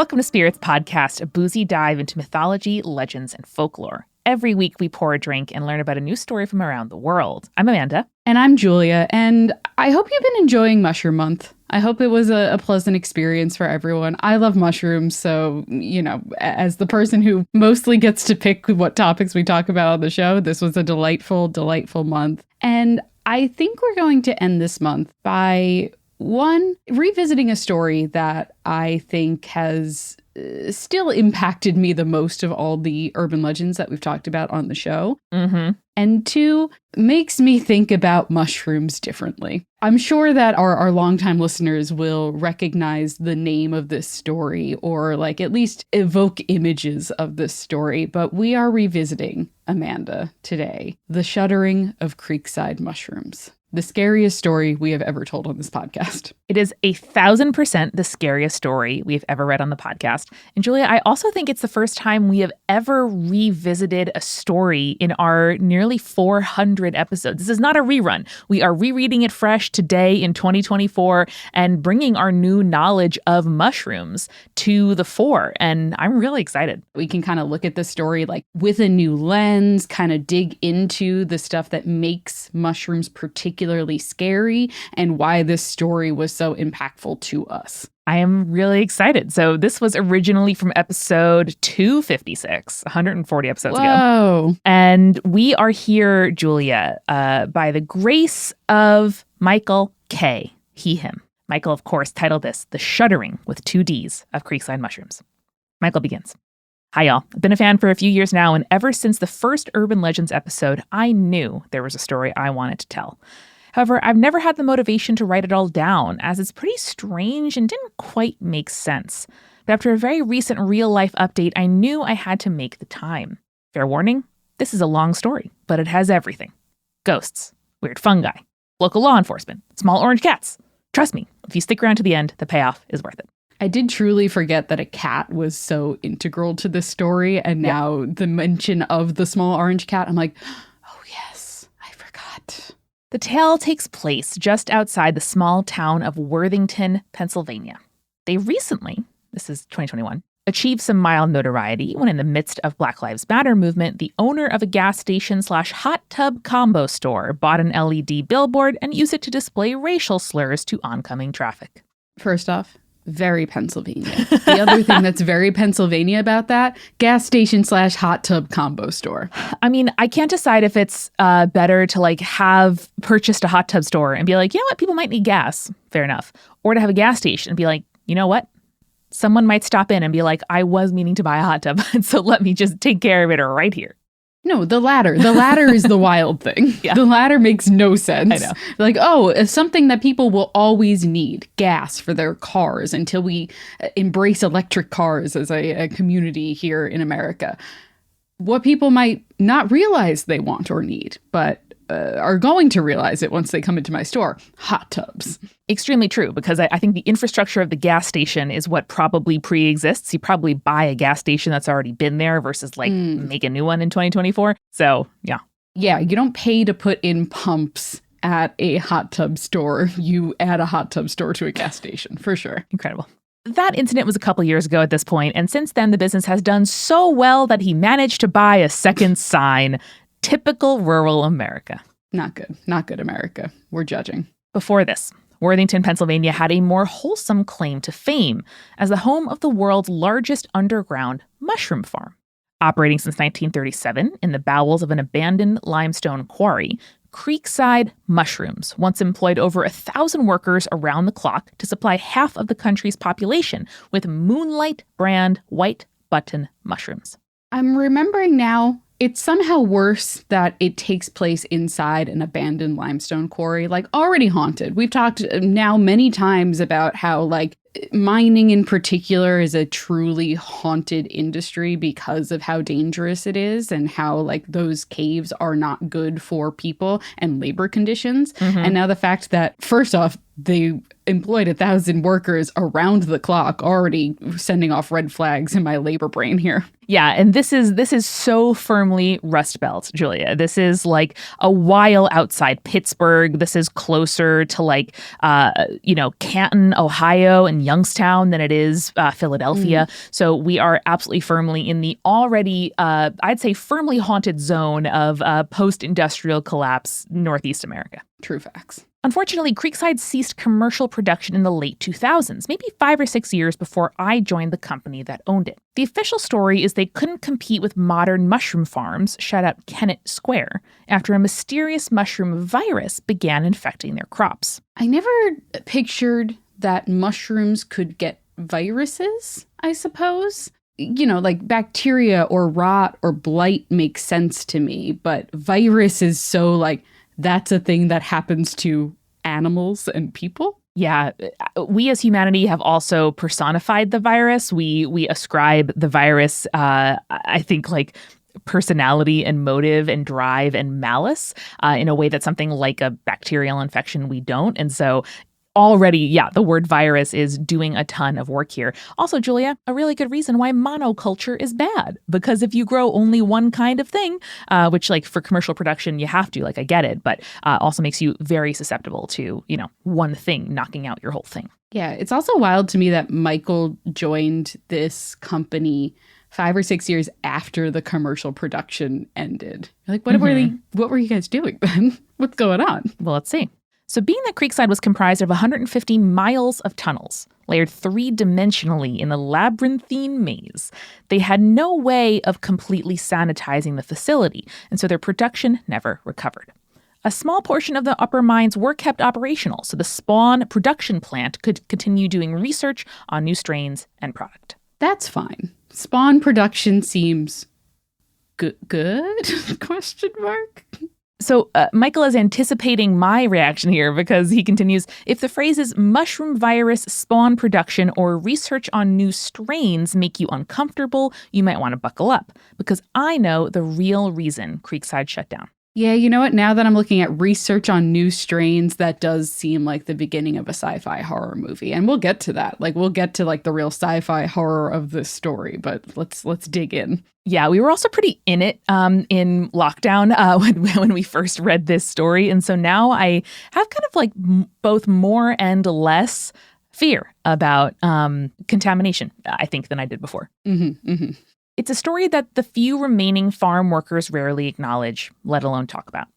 Welcome to Spirits Podcast, a boozy dive into mythology, legends, and folklore. Every week we pour a drink and learn about a new story from around the world. I'm Amanda. And I'm Julia, and I hope you've been enjoying Mushroom Month. I hope it was a pleasant experience for everyone. I love mushrooms, so, as the person who mostly gets to pick what topics we talk about on the show, this was a delightful, delightful month. And I think we're going to end this month by, one, revisiting a story that I think has still impacted me the most of all the urban legends that we've talked about on the show. Mm-hmm. And two, makes me think about mushrooms differently. I'm sure that our longtime listeners will recognize the name of this story or at least evoke images of this story, but we are revisiting, Amanda, today, the Shuddering of Creekside Mushrooms. The scariest story we have ever told on this podcast. It is 1,000% the scariest story we've ever read on the podcast. And Julia, I also think it's the first time we have ever revisited a story in our nearly 400 episodes. This is not a rerun. We are rereading it fresh today in 2024 and bringing our new knowledge of mushrooms to the fore. And I'm really excited. We can kind of look at the story with a new lens, kind of dig into the stuff that makes mushrooms particularly scary and why this story was so impactful to us. I am really excited. So this was originally from episode 256, 140 episodes ago. And we are here, Julia, by the grace of Michael K. He, him. Michael, of course, titled this The Shuddering with 2 Ds of Creekside Mushrooms. Michael begins. Hi, y'all. I've been a fan for a few years now, and ever since the first Urban Legends episode, I knew there was a story I wanted to tell. However, I've never had the motivation to write it all down, as it's pretty strange and didn't quite make sense. But after a very recent real-life update, I knew I had to make the time. Fair warning, this is a long story, but it has everything. Ghosts, weird fungi, local law enforcement, small orange cats. Trust me, if you stick around to the end, the payoff is worth it. I did truly forget that a cat was so integral to this story, and now the mention of the small orange cat, I'm like, oh yes, I forgot. The tale takes place just outside the small town of Worthington, Pennsylvania. They recently, this is 2021, achieved some mild notoriety when in the midst of Black Lives Matter movement, the owner of a gas station/hot tub combo store bought an LED billboard and used it to display racial slurs to oncoming traffic. First off, very Pennsylvania. The other thing that's very Pennsylvania about that, gas station/hot tub combo store. I mean, I can't decide if it's better to have purchased a hot tub store and be like, you know what, people might need gas. Fair enough. Or to have a gas station and be like, you know what? Someone might stop in and be like, I was meaning to buy a hot tub, so let me just take care of it right here. No, the latter. The latter is the wild thing. Yeah. The latter makes no sense. I know. It's something that people will always need, gas for their cars, until we embrace electric cars as a community here in America. What people might not realize they want or need, but are going to realize it once they come into my store, hot tubs. Extremely true, because I think the infrastructure of the gas station is what probably pre-exists. You probably buy a gas station that's already been there versus make a new one in 2024. So, yeah. Yeah, you don't pay to put in pumps at a hot tub store. You add a hot tub store to a gas station, for sure. Incredible. That incident was a couple years ago at this point, and since then the business has done so well that he managed to buy a second sign. Typical rural America. Not good. Not good, America. We're judging. Before this, Worthington, Pennsylvania had a more wholesome claim to fame as the home of the world's largest underground mushroom farm. Operating since 1937 in the bowels of an abandoned limestone quarry, Creekside Mushrooms once employed over 1,000 workers around the clock to supply half of the country's population with Moonlight brand white button mushrooms. I'm remembering now, it's somehow worse that it takes place inside an abandoned limestone quarry, already haunted. We've talked now many times about how mining in particular is a truly haunted industry because of how dangerous it is and how those caves are not good for people and labor conditions. Mm-hmm. And now the fact that, first off, they employed 1,000 workers around the clock, already sending off red flags in my labor brain here. Yeah, and this is so firmly Rust Belt, Julia. This is a while outside Pittsburgh. This is closer to Canton, Ohio, and Youngstown than it is Philadelphia. So we are absolutely firmly in the already, I'd say, firmly haunted zone of post-industrial collapse Northeast America. True facts. Unfortunately, Creekside ceased commercial production in the late 2000s, maybe 5 or 6 years before I joined the company that owned it. The official story is they couldn't compete with modern mushroom farms, shout out Kennett Square, after a mysterious mushroom virus began infecting their crops. I never pictured that mushrooms could get viruses, I suppose. You know, like bacteria or rot or blight makes sense to me, but virus is so like, that's a thing that happens to animals and people. Yeah, we as humanity have also personified the virus. We ascribe the virus, I think, like personality and motive and drive and malice in a way that something like a bacterial infection we don't. And so already, yeah, the word virus is doing a ton of work here. Also, Julia, a really good reason why monoculture is bad. Because if you grow only one kind of thing, which like for commercial production, you have to, like I get it, but also makes you very susceptible to, you know, one thing knocking out your whole thing. Yeah, it's also wild to me that Michael joined this company 5 or 6 years after the commercial production ended. Like, what were you guys doing then? What's going on? Well, let's see. So being that Creekside was comprised of 150 miles of tunnels, layered three-dimensionally in a labyrinthine maze, they had no way of completely sanitizing the facility, and so their production never recovered. A small portion of the upper mines were kept operational, so the Spawn production plant could continue doing research on new strains and product. That's fine. Spawn production seems good? Question mark. So Michael is anticipating my reaction here because he continues, if the phrases mushroom virus, spawn production, or research on new strains make you uncomfortable, you might want to buckle up because I know the real reason Creekside shut down. Yeah, you know what? Now that I'm looking at research on new strains, that does seem like the beginning of a sci-fi horror movie. And we'll get to that. Like, we'll get to like the real sci-fi horror of this story, but let's dig in. Yeah, we were also pretty in it in lockdown when we first read this story. And so now I have kind of like both more and less fear about contamination, I think, than I did before. It's a story that the few remaining farm workers rarely acknowledge, let alone talk about.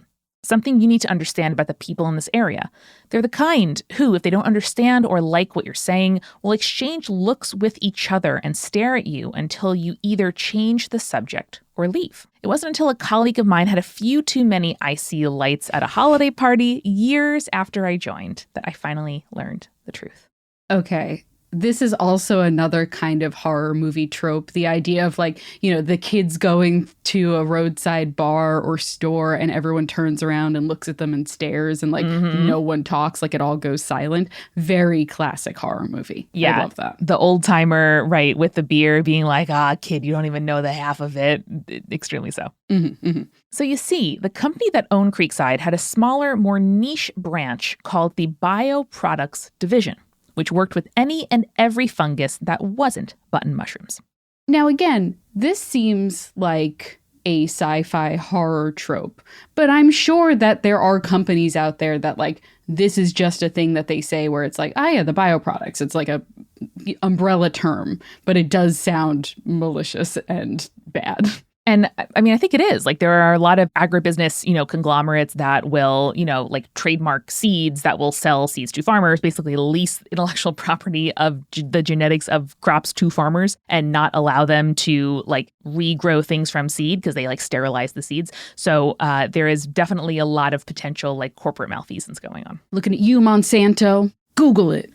Something you need to understand about the people in this area. They're the kind who, if they don't understand or like what you're saying, will exchange looks with each other and stare at you until you either change the subject or leave. It wasn't until a colleague of mine had a few too many icy lights at a holiday party years after I joined that I finally learned the truth. Okay. This is also another kind of horror movie trope. The idea of like, you know, the kids going to a roadside bar or store and everyone turns around and looks at them and stares and like no one talks, like it all goes silent. Very classic horror movie. Yeah. I love that. The old timer, right, with the beer being like, kid, you don't even know the half of it. Extremely so. So you see, the company that owned Creekside had a smaller, more niche branch called the Bioproducts Division, which worked with any and every fungus that wasn't button mushrooms. Now, again, this seems like a sci-fi horror trope, but I'm sure that there are companies out there that like, this is just a thing that they say where it's like, yeah, the bioproducts. It's like a umbrella term, but it does sound malicious and bad. And I mean, I think it is. Like, there are a lot of agribusiness, conglomerates that will, like trademark seeds that will sell seeds to farmers, basically lease intellectual property of the genetics of crops to farmers and not allow them to like regrow things from seed because they like sterilize the seeds. So there is definitely a lot of potential like corporate malfeasance going on. Looking at you, Monsanto. Google it.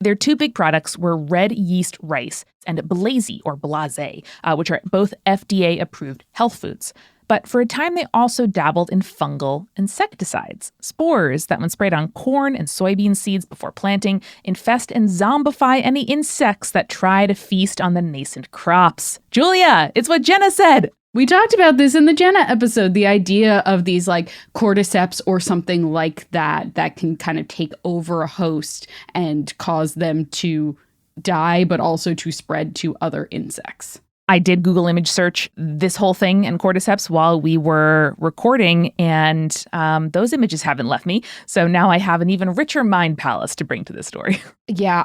Their two big products were red yeast rice and Blazy or Blase, which are both FDA-approved health foods. But for a time, they also dabbled in fungal insecticides, spores that, when sprayed on corn and soybean seeds before planting, infest and zombify any insects that try to feast on the nascent crops. Julia, it's what Jenna said. We talked about this in the Jenna episode, the idea of these like cordyceps or something like that can kind of take over a host and cause them to die, but also to spread to other insects. I did Google image search this whole thing and cordyceps while we were recording, and those images haven't left me. So now I have an even richer mind palace to bring to this story. Yeah,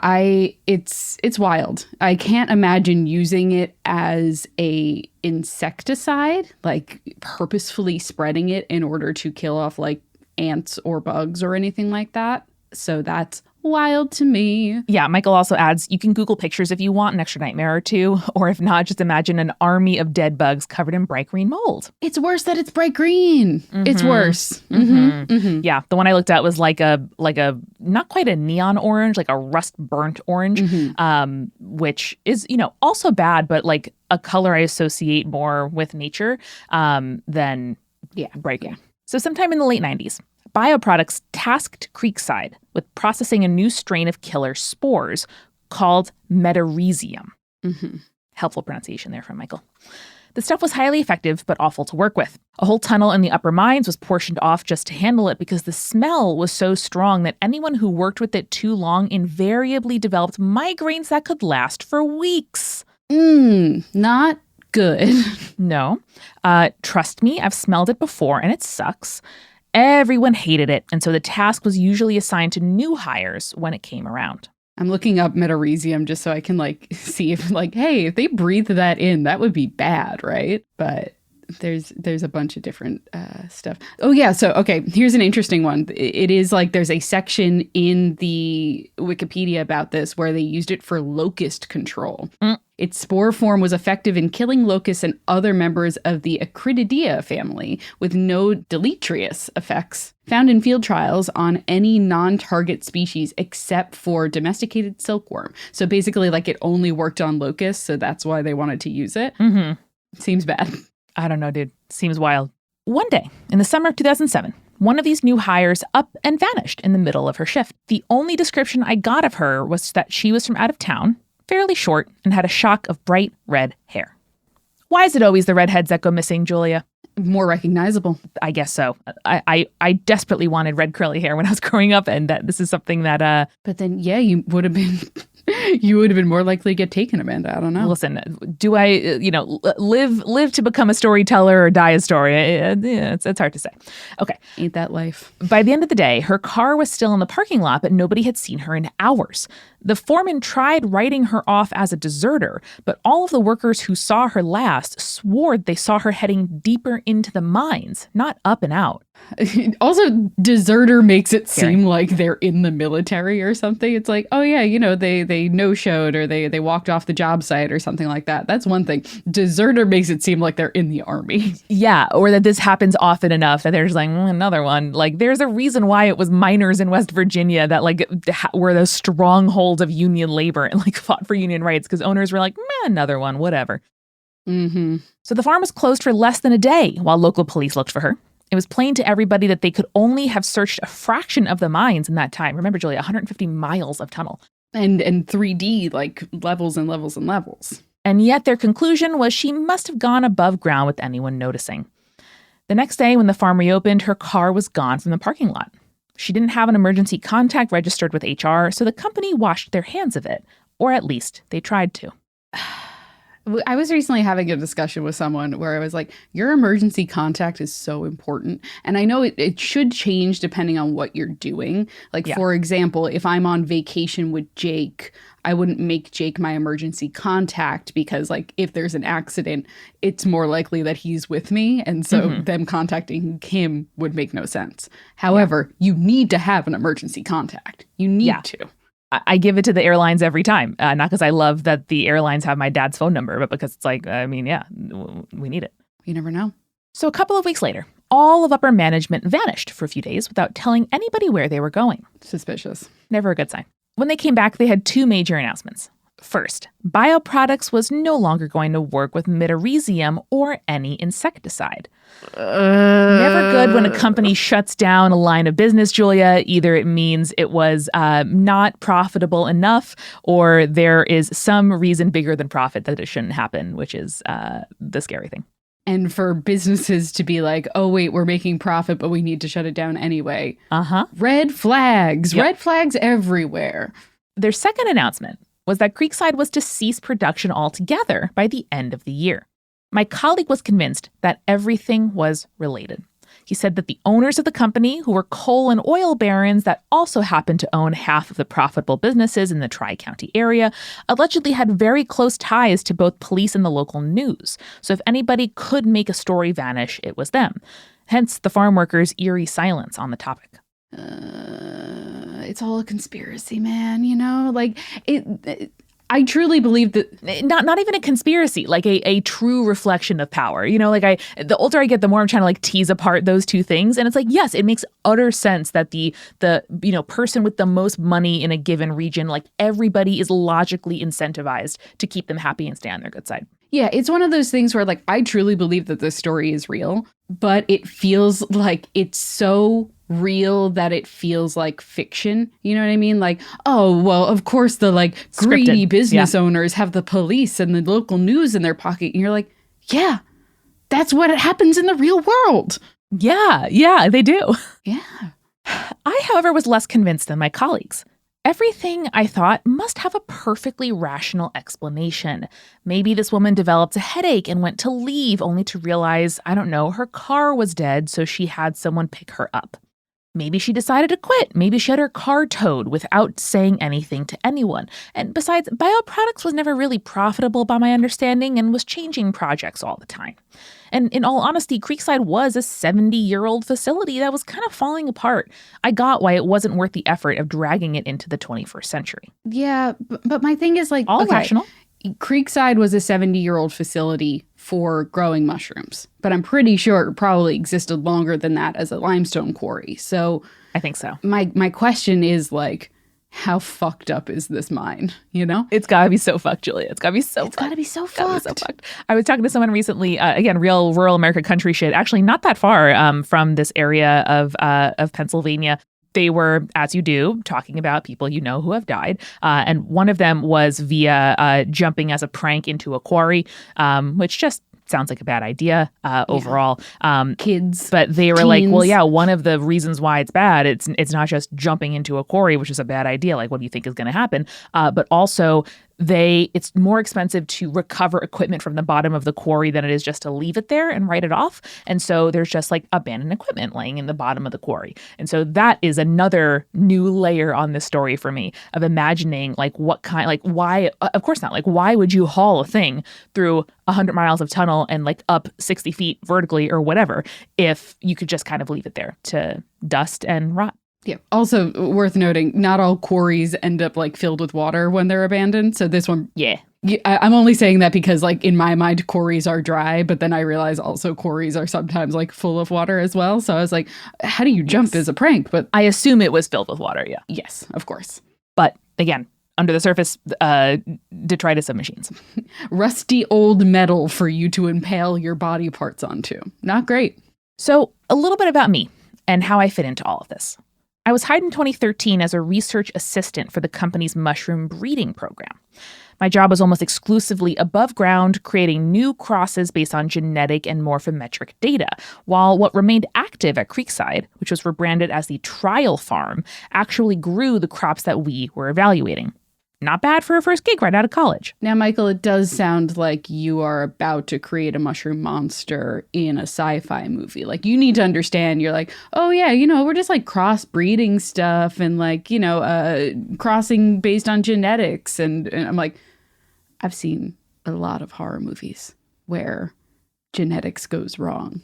it's wild. I can't imagine using it as a insecticide, like purposefully spreading it in order to kill off like ants or bugs or anything like that. So that's wild to me. Yeah, Michael also adds, you can Google pictures if you want an extra nightmare or two, or if not, just imagine an army of dead bugs covered in bright green mold. It's worse that it's bright green. Mm-hmm. It's worse. Mm-hmm. Mm-hmm. Yeah, the one I looked at was like a not quite a neon orange, like a rust burnt orange, which is, also bad, but like a color I associate more with nature than bright green. So sometime in the late 90s, bioproducts tasked Creekside with processing a new strain of killer spores called metarhizium. Mm-hmm. Helpful pronunciation there from Michael. The stuff was highly effective, but awful to work with. A whole tunnel in the upper mines was portioned off just to handle it because the smell was so strong that anyone who worked with it too long invariably developed migraines that could last for weeks. Not good. No. Trust me, I've smelled it before and it sucks. Everyone hated it, and so the task was usually assigned to new hires when it came around. I'm looking up metarhizium just so I can see if hey, if they breathe that in, that would be bad, right? But there's a bunch of different stuff. Oh yeah, so okay, here's an interesting one. It is there's a section in the Wikipedia about this where they used it for locust control. Its spore form was effective in killing locusts and other members of the Acrididia family with no deleterious effects found in field trials on any non-target species except for domesticated silkworm. So basically it only worked on locusts, so that's why they wanted to use it. Mm-hmm. Seems bad. I don't know, dude. Seems wild. One day, in the summer of 2007, one of these new hires up and vanished in the middle of her shift. The only description I got of her was that she was from out of town, fairly short, and had a shock of bright red hair. Why is it always the redheads that go missing, Julia? More recognizable. I guess so. I desperately wanted red curly hair when I was growing up, and that this is something that... But then, yeah, you would have been... You would have been more likely to get taken, Amanda. I don't know. Listen, do I, live to become a storyteller or die a story? It's hard to say. Okay. Ain't that life? By the end of the day, her car was still in the parking lot, but nobody had seen her in hours. The foreman tried writing her off as a deserter, but all of the workers who saw her last swore they saw her heading deeper into the mines, not up and out. Also, deserter makes it seem like they're in the military or something. It's like, oh yeah, they no-showed or they walked off the job site or something like that. That's one thing. Deserter makes it seem like they're in the army. Yeah, or that this happens often enough that they're just another one. There's a reason why it was miners in West Virginia that were the stronghold of union labor and fought for union rights because owners were like, another one, whatever. Mm-hmm. So the farm was closed for less than a day while local police looked for her. It was plain to everybody that they could only have searched a fraction of the mines in that time. Remember, Julia, 150 miles of tunnel. And 3D, levels and levels and levels. And yet their conclusion was she must have gone above ground with anyone noticing. The next day, when the farm reopened, her car was gone from the parking lot. She didn't have an emergency contact registered with HR, so the company washed their hands of it. Or at least they tried to. I was recently having a discussion with someone where I was like, your emergency contact is so important. And I know it should change depending on what you're doing. For example, if I'm on vacation with Jake, I wouldn't make Jake my emergency contact because if there's an accident, it's more likely that he's with me. And so them contacting him would make no sense. However, you need to have an emergency contact. You need to. I give it to the airlines every time. Not because I love that the airlines have my dad's phone number, but because it's we need it. You never know. So a couple of weeks later, all of upper management vanished for a few days without telling anybody where they were going. Suspicious. Never a good sign. When they came back, they had two major announcements. First, Bioproducts was no longer going to work with metarhizium or any insecticide. Never good when a company shuts down a line of business, Julia. Either it means it was not profitable enough, or there is some reason bigger than profit that it shouldn't happen, which is the scary thing. And for businesses to be like, oh, wait, we're making profit, but we need to shut it down anyway. Uh-huh. Red flags. Yep. Red flags everywhere. Their second announcement was that Creekside was to cease production altogether by the end of the year. My colleague was convinced that everything was related. He said that the owners of the company, who were coal and oil barons that also happened to own half of the profitable businesses in the Tri-County area, allegedly had very close ties to both police and the local news. So if anybody could make a story vanish, it was them. Hence the farm workers' eerie silence on the topic. It's all a conspiracy, man, you know? Like, I truly believe that not even a conspiracy, like a true reflection of power. You know, like the older I get, the more I'm trying to like tease apart those two things. And it's like, yes, it makes utter sense that the person with the most money in a given region, like everybody is logically incentivized to keep them happy and stay on their good side. Yeah, it's one of those things where like I truly believe that this story is real, but it feels like it's so real that it feels like fiction. You know what I mean? Like, oh, well, of course the like greedy business owners have the police and the local news in their pocket. And you're like, yeah, that's what happens in the real world. Yeah, they do. Yeah. I, however, was less convinced than my colleagues. Everything, I thought, must have a perfectly rational explanation. Maybe this woman developed a headache and went to leave only to realize, I don't know, her car was dead, so she had someone pick her up. Maybe she decided to quit. Maybe she had her car towed without saying anything to anyone. And besides, bioproducts was never really profitable by my understanding and was changing projects all the time. And in all honesty, Creekside was a 70-year-old facility that was kind of falling apart. I got why it wasn't worth the effort of dragging it into the 21st century. Yeah, but my thing is like, all rational. Creekside was a 70-year-old facility for growing mushrooms, but I'm pretty sure it probably existed longer than that as a limestone quarry. So I think so. My question is like, how fucked up is this mine? You know, it's gotta be so fucked, Julia. It's gotta be so. It's gotta be so fucked. I was talking to someone recently. Again, real rural America country shit. Actually, not that far from this area of Pennsylvania. They were, as you do, talking about people you know who have died. And one of them was via jumping as a prank into a quarry, which just sounds like a bad idea overall. Kids. But they were teens. Like, well, yeah, one of the reasons why it's bad, it's not just jumping into a quarry, which is a bad idea. Like, what do you think is going to happen? But also, it's more expensive to recover equipment from the bottom of the quarry than it is just to leave it there and write it off. And so there's just like abandoned equipment laying in the bottom of the quarry. And so that is another new layer on this story for me of imagining like what kind, like why, of course not, like why would you haul a thing through 100 miles of tunnel and like up 60 feet vertically or whatever if you could just kind of leave it there to dust and rot. Yeah. Also worth noting, not all quarries end up like filled with water when they're abandoned. So this one, yeah. I'm only saying that because like in my mind, quarries are dry, but then I realize also quarries are sometimes like full of water as well. So I was like, how do you jump as a prank? But I assume it was filled with water. Yeah. Yes, of course. But again, under the surface, detritus of machines. Rusty old metal for you to impale your body parts onto. Not great. So a little bit about me and how I fit into all of this. I was hired in 2013 as a research assistant for the company's mushroom breeding program. My job was almost exclusively above ground, creating new crosses based on genetic and morphometric data, while what remained active at Creekside, which was rebranded as the trial farm, actually grew the crops that we were evaluating. Not bad for a first gig right out of college. Now, Michael, it does sound like you are about to create a mushroom monster in a sci-fi movie. Like, you need to understand, you're like, oh yeah, you know, we're just like cross-breeding stuff and like, you know, crossing based on genetics. And I'm like, I've seen a lot of horror movies where genetics goes wrong.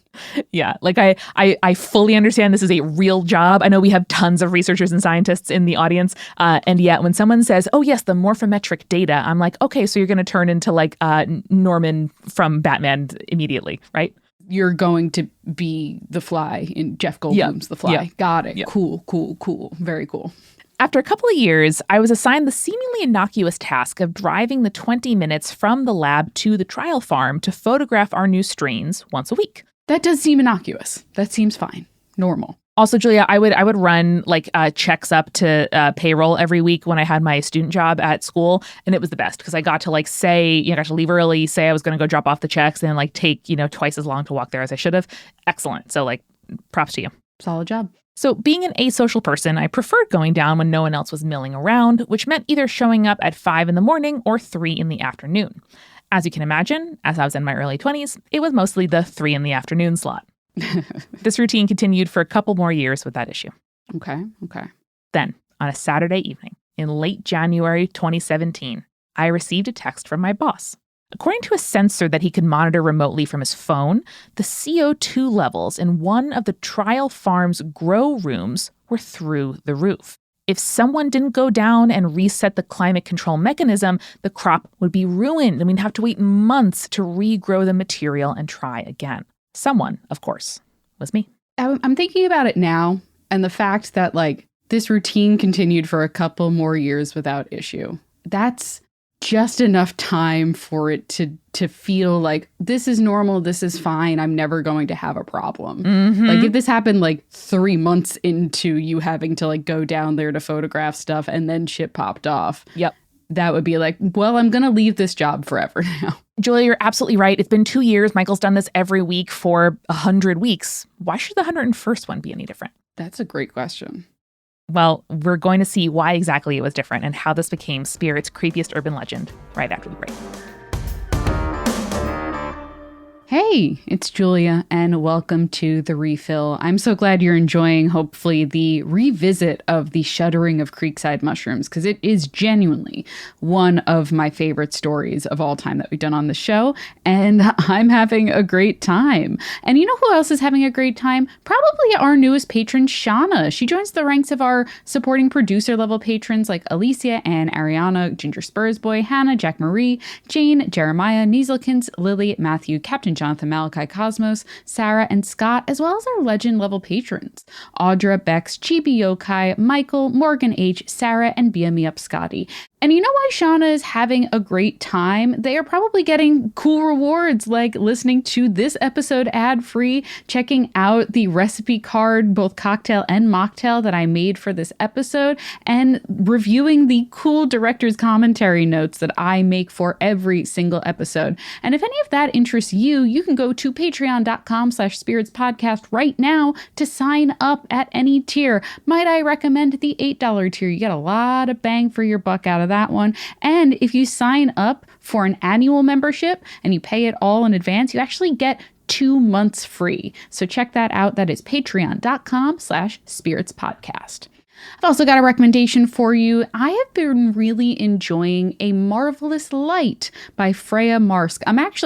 Yeah, like I fully understand this is a real job. I know we have tons of researchers and scientists in the audience. And yet when someone says, oh yes, the morphometric data, I'm like, okay, so you're going to turn into like Norman from Batman immediately, right? You're going to be the Fly in Jeff Goldblum's The Fly. Yeah. Got it. Yeah. Cool. Very cool. After a couple of years, I was assigned the seemingly innocuous task of driving the 20 minutes from the lab to the trial farm to photograph our new strains once a week. That does seem innocuous. That seems fine. Normal. Also, Julia, I would run like checks up to payroll every week when I had my student job at school, and it was the best because I got to like say, got to leave early, say I was going to go drop off the checks, and like take twice as long to walk there as I should have. Excellent. So like, props to you. Solid job. So being an asocial person, I preferred going down when no one else was milling around, which meant either showing up at 5 in the morning or 3 in the afternoon. As you can imagine, as I was in my early 20s, it was mostly the 3 in the afternoon slot. This routine continued for a couple more years with that issue. Okay. Then, on a Saturday evening, in late January 2017, I received a text from my boss. According to a sensor that he could monitor remotely from his phone, the CO2 levels in one of the trial farm's grow rooms were through the roof. If someone didn't go down and reset the climate control mechanism, the crop would be ruined and we'd have to wait months to regrow the material and try again. Someone, of course, was me. I'm thinking about it now, and the fact that, like, this routine continued for a couple more years without issue. That's just enough time for it to feel like this is normal, this is fine, I'm never going to have a problem. Mm-hmm. Like, if this happened like 3 months into you having to like go down there to photograph stuff and then shit popped off. Yep. That would be like, well, I'm going to leave this job forever now. Julia, you're absolutely right. It's been 2 years. Michael's done this every week for 100 weeks. Why should the 101st one be any different? That's a great question. Well, we're going to see why exactly it was different and how this became Spirit's creepiest urban legend right after the break. Hey, it's Julia, and welcome to The Refill. I'm so glad you're enjoying, hopefully, the revisit of the Shuddering of Creekside Mushrooms, because it is genuinely one of my favorite stories of all time that we've done on the show, and I'm having a great time. And you know who else is having a great time? Probably our newest patron, Shauna. She joins the ranks of our supporting producer-level patrons like Alicia, Anne, Ariana, Ginger Spursboy, Hannah, Jack Marie, Jane, Jeremiah, Nieselkins, Lily, Matthew, Captain Jonathan, Malachi Cosmos, Sarah, and Scott, as well as our legend-level patrons, Audra, Bex, Chibi Yokai, Michael, Morgan H., Sarah, and Beam Me Up Scotty. And you know why Shauna is having a great time? They are probably getting cool rewards like listening to this episode ad-free, checking out the recipe card, both cocktail and mocktail that I made for this episode, and reviewing the cool director's commentary notes that I make for every single episode. And if any of that interests you, you can go to patreon.com/spiritspodcast right now to sign up at any tier. Might I recommend the $8 tier? You get a lot of bang for your buck out of that one. And if you sign up for an annual membership and you pay it all in advance, you actually get 2 months free. So check that out. That is patreon.com/spiritspodcast. I've also got a recommendation for you. I have been really enjoying A Marvellous Light by Freya Marske.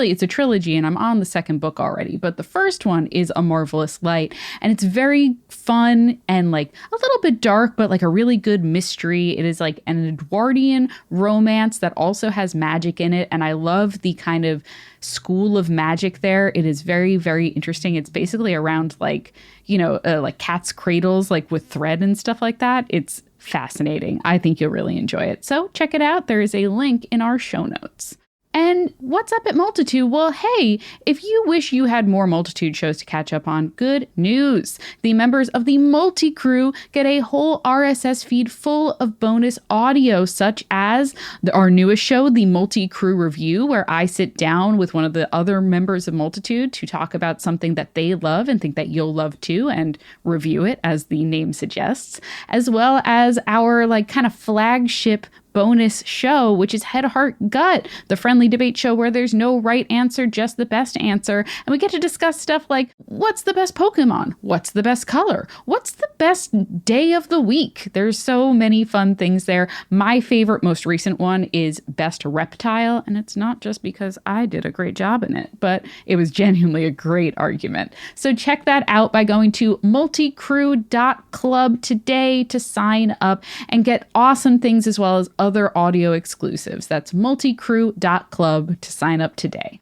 It's a trilogy and I'm on the second book already, but the first one is A Marvellous Light, and it's very fun and like a little bit dark, but like a really good mystery. It is like an Edwardian romance that also has magic in it, and I love the kind of school of magic there. It is very, very interesting. It's basically around like, like cat's cradles, like with thread and stuff like that. It's fascinating. I think you'll really enjoy it. So check it out. There is a link in our show notes. And what's up at Multitude? Well, hey, if you wish you had more Multitude shows to catch up on, good news. The members of the MultiCrew get a whole RSS feed full of bonus audio, such as our newest show, the MultiCrew Review, where I sit down with one of the other members of Multitude to talk about something that they love and think that you'll love too, and review it, as the name suggests, as well as our like kind of flagship bonus show, which is Head, Heart, Gut, the friendly debate show where there's no right answer, just the best answer. And we get to discuss stuff like, what's the best Pokemon? What's the best color? What's the best day of the week? There's so many fun things there. My favorite, most recent one is Best Reptile, and it's not just because I did a great job in it, but it was genuinely a great argument. So check that out by going to multicrew.club today to sign up and get awesome things as well as other audio exclusives. That's multicrew.club to sign up today.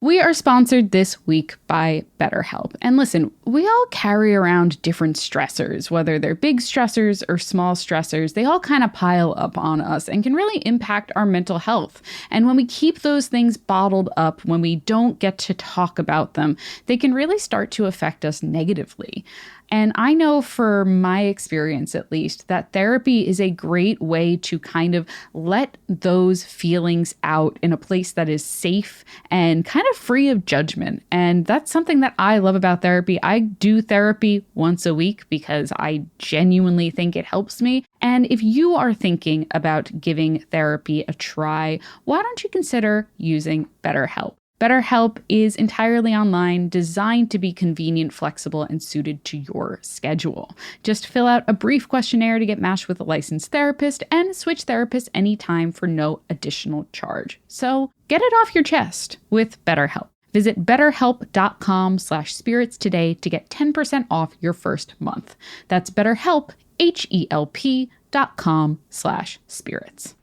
We are sponsored this week by BetterHelp. And listen, we all carry around different stressors, whether they're big stressors or small stressors. They all kind of pile up on us and can really impact our mental health. And when we keep those things bottled up, when we don't get to talk about them, they can really start to affect us negatively. And I know for my experience, at least, that therapy is a great way to kind of let those feelings out in a place that is safe and kind of free of judgment. And that's something that I love about therapy. I do therapy once a week because I genuinely think it helps me. And if you are thinking about giving therapy a try, why don't you consider using BetterHelp? BetterHelp is entirely online, designed to be convenient, flexible, and suited to your schedule. Just fill out a brief questionnaire to get matched with a licensed therapist and switch therapists anytime for no additional charge. So get it off your chest with BetterHelp. Visit betterhelp.com/spirits today to get 10% off your first month. That's BetterHelp, HELP.com/spirits.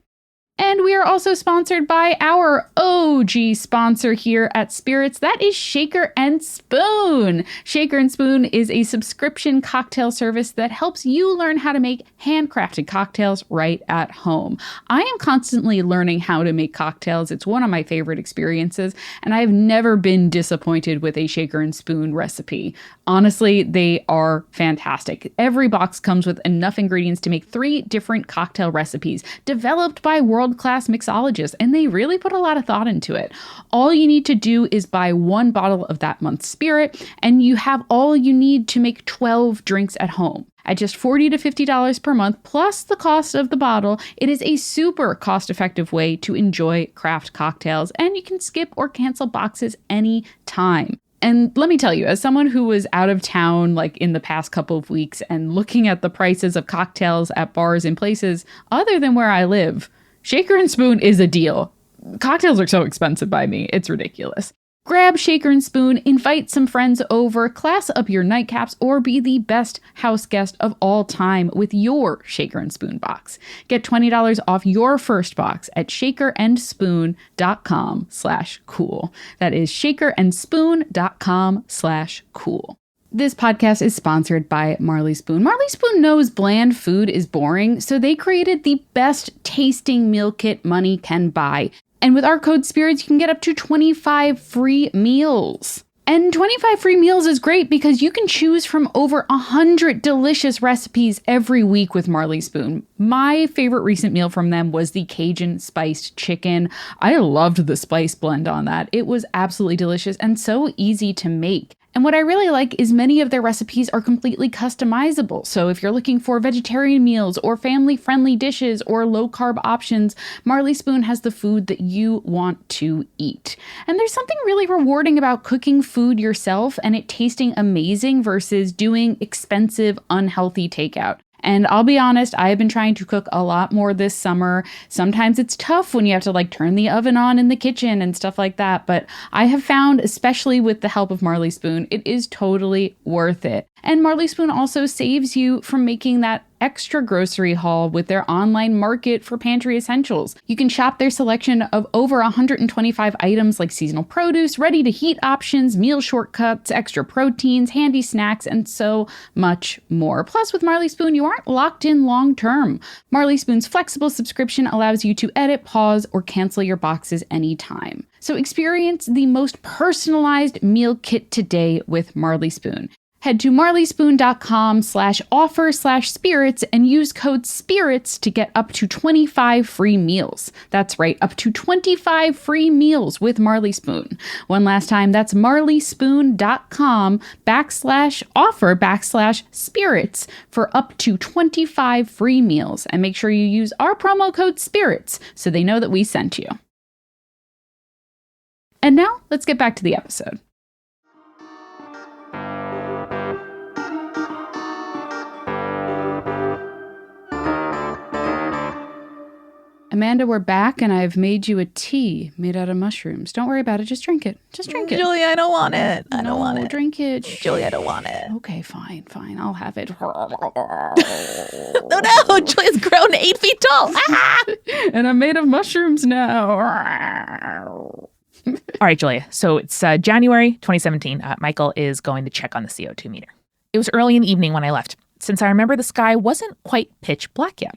And we are also sponsored by our OG sponsor here at Spirits. That is Shaker and Spoon. Shaker and Spoon is a subscription cocktail service that helps you learn how to make handcrafted cocktails right at home. I am constantly learning how to make cocktails. It's one of my favorite experiences, and I have never been disappointed with a Shaker and Spoon recipe. Honestly, they are fantastic. Every box comes with enough ingredients to make 3 different cocktail recipes developed by world-class mixologists, and they really put a lot of thought into it. All you need to do is buy 1 bottle of that month's spirit, and you have all you need to make 12 drinks at home. At just $40 to $50 per month, plus the cost of the bottle, it is a super cost-effective way to enjoy craft cocktails, and you can skip or cancel boxes anytime. And let me tell you, as someone who was out of town like in the past couple of weeks and looking at the prices of cocktails at bars in places other than where I live, Shaker and Spoon is a deal. Cocktails are so expensive by me, it's ridiculous. Grab Shaker and Spoon, invite some friends over, class up your nightcaps, or be the best house guest of all time with your Shaker and Spoon box. Get $20 off your first box at shakerandspoon.com/cool. That is shakerandspoon.com/cool. This podcast is sponsored by Marley Spoon. Marley Spoon knows bland food is boring, so they created the best tasting meal kit money can buy. And with our code SPIRITS, you can get up to 25 free meals. And 25 free meals is great because you can choose from over 100 delicious recipes every week with Marley Spoon. My favorite recent meal from them was the Cajun spiced chicken. I loved the spice blend on that. It was absolutely delicious and so easy to make. And what I really like is many of their recipes are completely customizable. So if you're looking for vegetarian meals or family-friendly dishes or low-carb options, Marley Spoon has the food that you want to eat. And there's something really rewarding about cooking food yourself and it tasting amazing versus doing expensive, unhealthy takeout. And I'll be honest, I have been trying to cook a lot more this summer. Sometimes it's tough when you have to turn the oven on in the kitchen and stuff like that. But I have found, especially with the help of Marley Spoon, it is totally worth it. And Marley Spoon also saves you from making that extra grocery haul with their online market for pantry essentials. You can shop their selection of over 125 items like seasonal produce, ready-to-heat options, meal shortcuts, extra proteins, handy snacks, and so much more. Plus, with Marley Spoon, you aren't locked in long-term. Marley Spoon's flexible subscription allows you to edit, pause, or cancel your boxes anytime. So experience the most personalized meal kit today with Marley Spoon. Head to marleyspoon.com/offer/spirits and use code SPIRITS to get up to 25 free meals. That's right, up to 25 free meals with Marley Spoon. One last time, that's marleyspoon.com/offer/spirits for up to 25 free meals. And make sure you use our promo code SPIRITS so they know that we sent you. And now, let's get back to the episode. Amanda, we're back, and I've made you a tea made out of mushrooms. Don't worry about it. Just drink it. Just drink it. Julia, I don't want it. I don't want it. Drink it. Julia, I don't want it. Okay, fine. I'll have it. Oh, no. Julia's grown 8 feet tall. Ah! And I'm made of mushrooms now. All right, Julia. So it's January 2017. Michael is going to check on the CO2 meter. It was early in the evening when I left, since I remember the sky wasn't quite pitch black yet.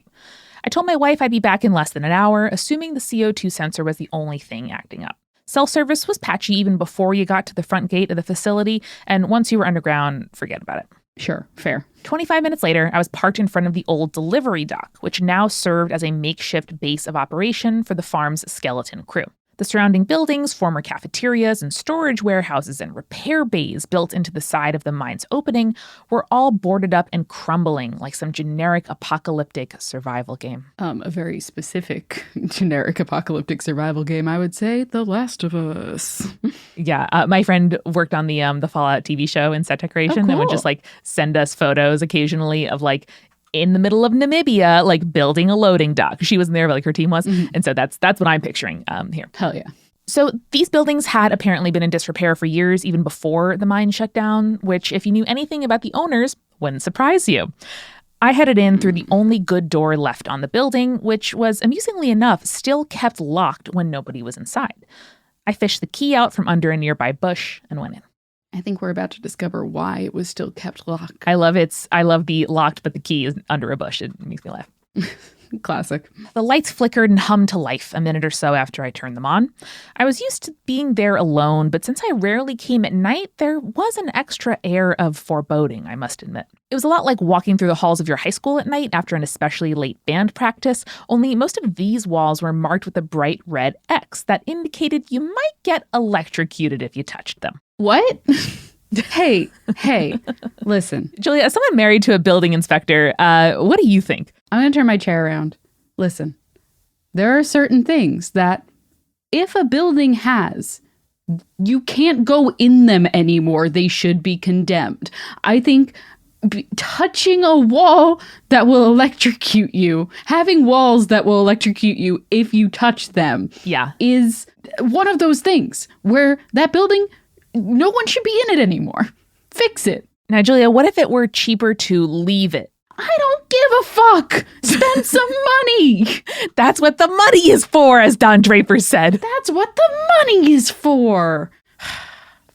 I told my wife I'd be back in less than an hour, assuming the CO2 sensor was the only thing acting up. Cell service was patchy even before you got to the front gate of the facility, and once you were underground, forget about it. Sure, fair. 25 minutes later, I was parked in front of the old delivery dock, which now served as a makeshift base of operation for the farm's skeleton crew. The surrounding buildings, former cafeterias and storage warehouses and repair bays built into the side of the mine's opening were all boarded up and crumbling like some generic apocalyptic survival game. A very specific generic apocalyptic survival game, I would say. The Last of Us. Yeah, my friend worked on the Fallout TV show in set decoration and would just like send us photos occasionally of like in the middle of Namibia, like building a loading dock. She wasn't there, but like her team was. Mm-hmm. And so that's what I'm picturing here. Hell yeah. So these buildings had apparently been in disrepair for years, even before the mine shut down, which if you knew anything about the owners, wouldn't surprise you. I headed in through the only good door left on the building, which was, amusingly enough, still kept locked when nobody was inside. I fished the key out from under a nearby bush and went in. I think we're about to discover why it was still kept locked. I love the locked, but the key is under a bush. It makes me laugh. Classic. The lights flickered and hummed to life a minute or so after I turned them on. I was used to being there alone, but since I rarely came at night, there was an extra air of foreboding, I must admit. It was a lot like walking through the halls of your high school at night after an especially late band practice, only most of these walls were marked with a bright red X that indicated you might get electrocuted if you touched them. What? Hey, listen. Julia, as someone married to a building inspector, what do you think? I'm going to turn my chair around. Listen, there are certain things that if a building has, you can't go in them anymore. They should be condemned. I think touching a wall that will electrocute you, having walls that will electrocute you if you touch them, is one of those things where that building, no one should be in it anymore. Fix it. Now, Julia, what if it were cheaper to leave it? I don't give a fuck. Spend some money. That's what the money is for, as Don Draper said. That's what the money is for.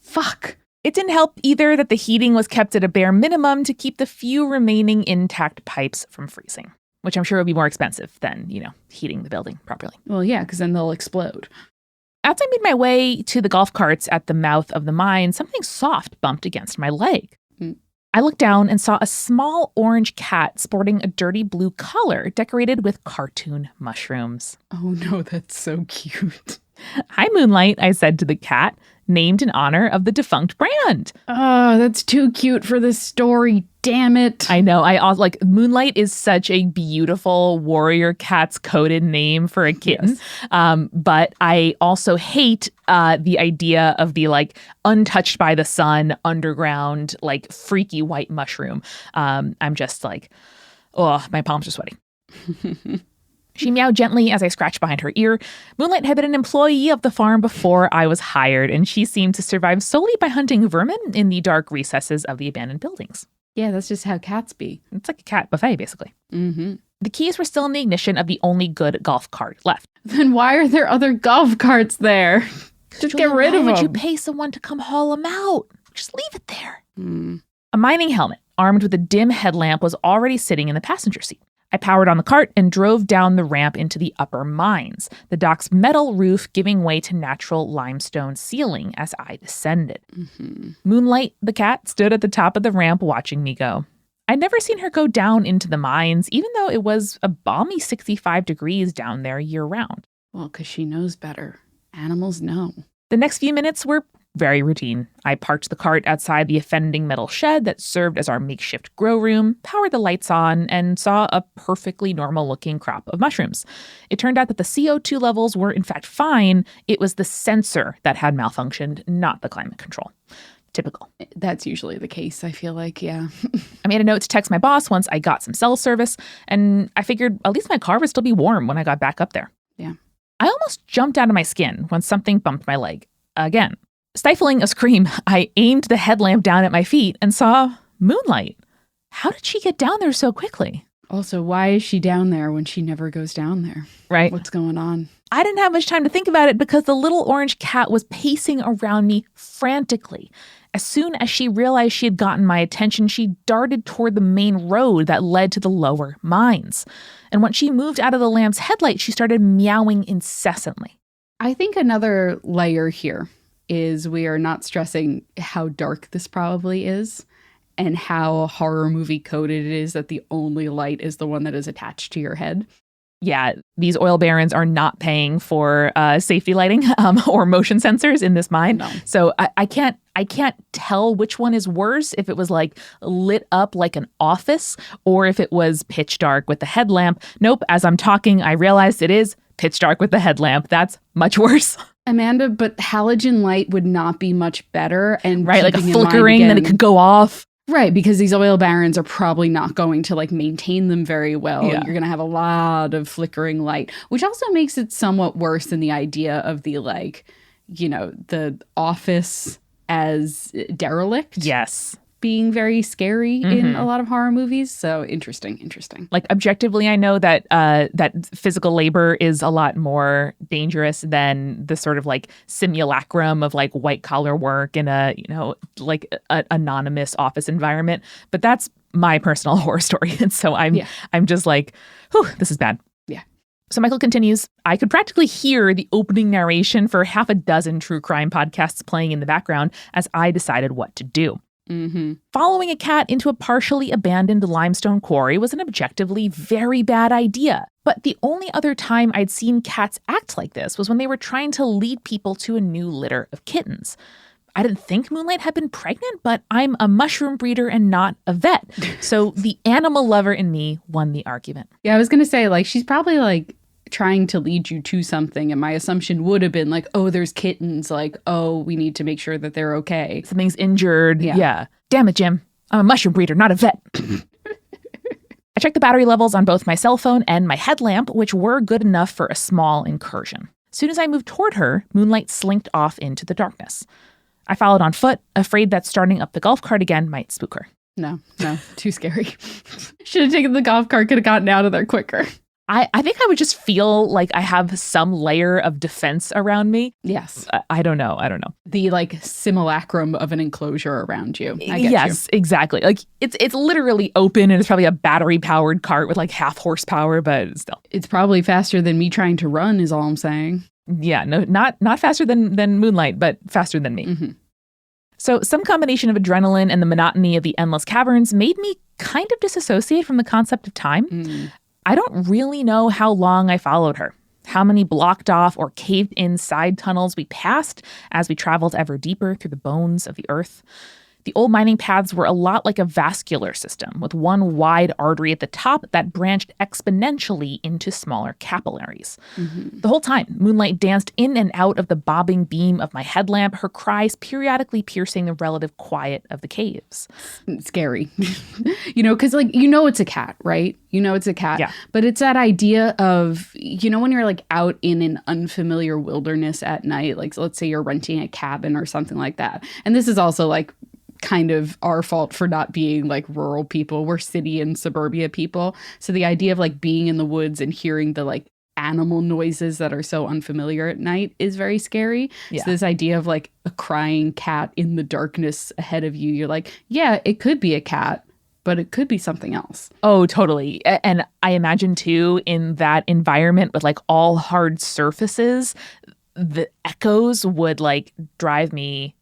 Fuck. It didn't help either that the heating was kept at a bare minimum to keep the few remaining intact pipes from freezing, which I'm sure would be more expensive than, heating the building properly. Well, yeah, because then they'll explode. As I made my way to the golf carts at the mouth of the mine, something soft bumped against my leg. I looked down and saw a small orange cat sporting a dirty blue collar decorated with cartoon mushrooms. Oh no, that's so cute. Hi, Moonlight, I said to the cat, named in honor of the defunct brand. Oh, that's too cute for this story. Damn it. I know. I also Moonlight is such a beautiful warrior cat's coded name for a kitten. Yes. But I also hate the idea of the untouched by the sun, underground, freaky white mushroom. I'm just my palms are sweaty. She meowed gently as I scratched behind her ear. Moonlight had been an employee of the farm before I was hired, and she seemed to survive solely by hunting vermin in the dark recesses of the abandoned buildings. Yeah, that's just how cats be. It's like a cat buffet, basically. Mm-hmm. The keys were still in the ignition of the only good golf cart left. Then why are there other golf carts there? Just Julia, get rid of them. Why would you pay someone to come haul them out? Just leave it there. A mining helmet, armed with a dim headlamp, was already sitting in the passenger seat. I powered on the cart and drove down the ramp into the upper mines, the dock's metal roof giving way to natural limestone ceiling as I descended. Mm-hmm. Moonlight, the cat, stood at the top of the ramp watching me go. I'd never seen her go down into the mines, even though it was a balmy 65 degrees down there year-round. Well, because she knows better. Animals know. The next few minutes were very routine. I parked the cart outside the offending metal shed that served as our makeshift grow room, powered the lights on, and saw a perfectly normal-looking crop of mushrooms. It turned out that the CO2 levels were in fact fine. It was the sensor that had malfunctioned, not the climate control. Typical. That's usually the case, I feel like, yeah. I made a note to text my boss once I got some cell service, and I figured at least my car would still be warm when I got back up there. Yeah. I almost jumped out of my skin when something bumped my leg again. Stifling a scream, I aimed the headlamp down at my feet and saw Moonlight. How did she get down there so quickly? Also, why is she down there when she never goes down there? Right. What's going on? I didn't have much time to think about it because the little orange cat was pacing around me frantically. As soon as she realized she had gotten my attention, she darted toward the main road that led to the lower mines. And when she moved out of the lamp's headlight, she started meowing incessantly. I think another layer here is we are not stressing how dark this probably is. and how horror movie coded it is that the only light is the one that is attached to your head. Yeah, these oil barons are not paying for safety lighting or motion sensors in this mine. No. So I can't tell which one is worse, if it was like lit up like an office or if it was pitch dark with the headlamp. Nope, as I'm talking, I realized it is pitch dark with the headlamp. That's much worse. Amanda, but halogen light would not be much better. And right, like a flickering, then it could go off. Right, because these oil barons are probably not going to like maintain them very well. Yeah. You're going to have a lot of flickering light, which also makes it somewhat worse than the idea of the like, you know, the office as derelict. Yes. Being very scary in a lot of horror movies. So interesting. Like objectively, I know that that physical labor is a lot more dangerous than the sort of like simulacrum of like white collar work in a, you know, like an anonymous office environment. But that's my personal horror story. And so I'm just like, whew, this is bad. Yeah. So Michael continues, I could practically hear the opening narration for half a dozen true crime podcasts playing in the background as I decided what to do. Following a cat into a partially abandoned limestone quarry was an objectively very bad idea. But the only other time I'd seen cats act like this was when they were trying to lead people to a new litter of kittens. I didn't think Moonlight had been pregnant, but I'm a mushroom breeder and not a vet. So the animal lover in me won the argument. Yeah, I was going to say, like, she's probably like trying to lead you to something, and my assumption would have been like, oh, there's kittens, like, oh, we need to make sure that they're okay, something's injured. Yeah. Damn it, Jim, I'm a mushroom breeder, not a vet. I checked the battery levels on both my cell phone and my headlamp, which were good enough for a small incursion. As soon as I moved toward her, Moonlight slinked off into the darkness. I followed on foot, afraid that starting up the golf cart again might spook her. No, too scary. Should have taken the golf cart, could have gotten out of there quicker. I think I would just feel like I have some layer of defense around me. Yes. I don't know. The like simulacrum of an enclosure around you. I get yes, you. Exactly. Like it's literally open and it's probably a battery powered cart with like half horsepower, but still. It's probably faster than me trying to run is all I'm saying. Yeah, no, not faster than Moonlight, but faster than me. So some combination of adrenaline and the monotony of the endless caverns made me kind of disassociate from the concept of time. I don't really know how long I followed her, how many blocked off or caved in side tunnels we passed as we traveled ever deeper through the bones of the earth. The old mining paths were a lot like a vascular system, with one wide artery at the top that branched exponentially into smaller capillaries. The whole time, Moonlight danced in and out of the bobbing beam of my headlamp, her cries periodically piercing the relative quiet of the caves. It's scary. Because it's a cat, right? It's a cat. Yeah. But it's that idea of, when you're like out in an unfamiliar wilderness at night, like let's say you're renting a cabin or something like that. And this is also like kind of our fault for not being like rural people. We're city and suburbia people. So the idea of like being in the woods and hearing the like animal noises that are so unfamiliar at night is very scary. Yeah. So this idea of like a crying cat in the darkness ahead of you, you're like, yeah, it could be a cat, but it could be something else. Oh, totally. And I imagine too, in that environment with like all hard surfaces, the echoes would like drive me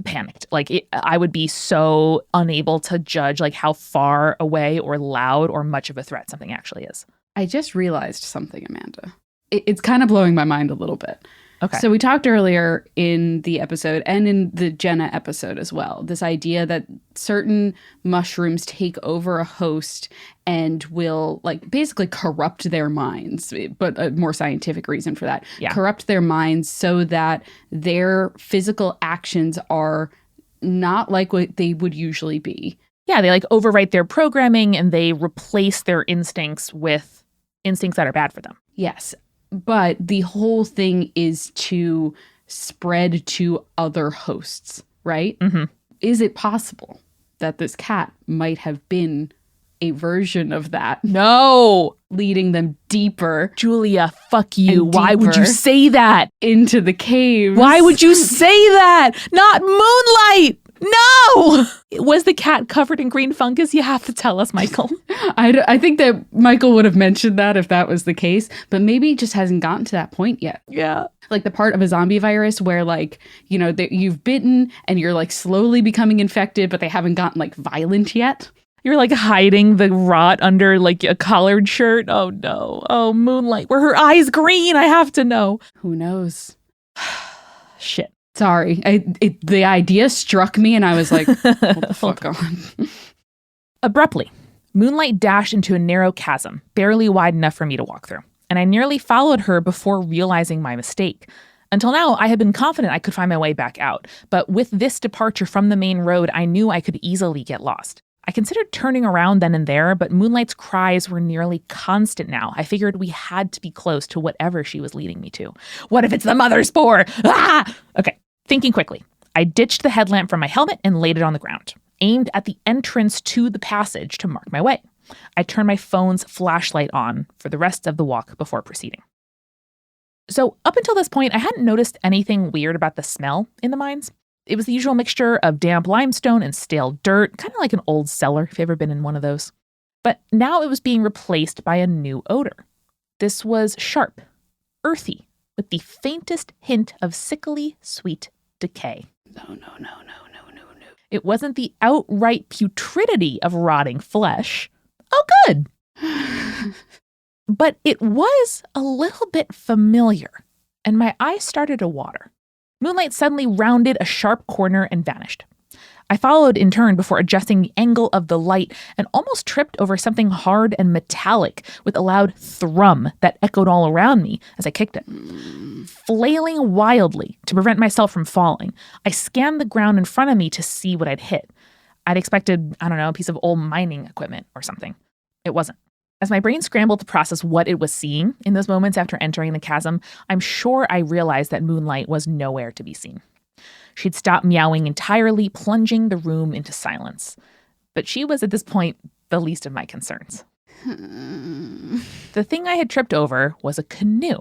panicked. Like I would be so unable to judge like how far away or loud or much of a threat something actually is. I just realized something, Amanda. It's kind of blowing my mind a little bit. Okay. So we talked earlier in the episode and in the Jenna episode as well, this idea that certain mushrooms take over a host and will like basically corrupt their minds, but a more scientific reason for that. Yeah. Corrupt their minds so that their physical actions are not like what they would usually be. Yeah, they like overwrite their programming and they replace their instincts with instincts that are bad for them. Yes. But the whole thing is to spread to other hosts, right? Is it possible that this cat might have been a version of that? No. Leading them deeper. Julia, fuck you. Why would you say that? Into the caves. Why would you say that? Not Moonlight. No! Was the cat covered in green fungus? You have to tell us, Michael. I think that Michael would have mentioned that if that was the case, but maybe it just hasn't gotten to that point yet. Yeah. like the part of a zombie virus where like, you know, you've bitten and you're like slowly becoming infected, but they haven't gotten like violent yet. You're like hiding the rot under like a collared shirt. Oh no. Oh, Moonlight. Were her eyes green? I have to know. Who knows? Shit. Sorry. The idea struck me and I was like, hold the fuck on. Abruptly, Moonlight dashed into a narrow chasm, barely wide enough for me to walk through, and I nearly followed her before realizing my mistake. Until now, I had been confident I could find my way back out, but with this departure from the main road, I knew I could easily get lost. I considered turning around then and there, but Moonlight's cries were nearly constant now. I figured we had to be close to whatever she was leading me to. What if it's the mother spore? Ah! Okay, thinking quickly, I ditched the headlamp from my helmet and laid it on the ground, aimed at the entrance to the passage to mark my way. I turned my phone's flashlight on for the rest of the walk before proceeding. So up until this point, I hadn't noticed anything weird about the smell in the mines. It was the usual mixture of damp limestone and stale dirt, kind of like an old cellar, if you've ever been in one of those. But now it was being replaced by a new odor. This was sharp, earthy, with the faintest hint of sickly sweet decay. No. It wasn't the outright putridity of rotting flesh. Oh, good. But it was a little bit familiar, and my eyes started to water. Moonlight suddenly rounded a sharp corner and vanished. I followed in turn before adjusting the angle of the light and almost tripped over something hard and metallic with a loud thrum that echoed all around me as I kicked it. Flailing wildly to prevent myself from falling, I scanned the ground in front of me to see what I'd hit. I'd expected, a piece of old mining equipment or something. It wasn't. As my brain scrambled to process what it was seeing in those moments after entering the chasm, I'm sure I realized that Moonlight was nowhere to be seen. She'd stopped meowing entirely, plunging the room into silence. But she was, at this point, the least of my concerns. The thing I had tripped over was a canoe,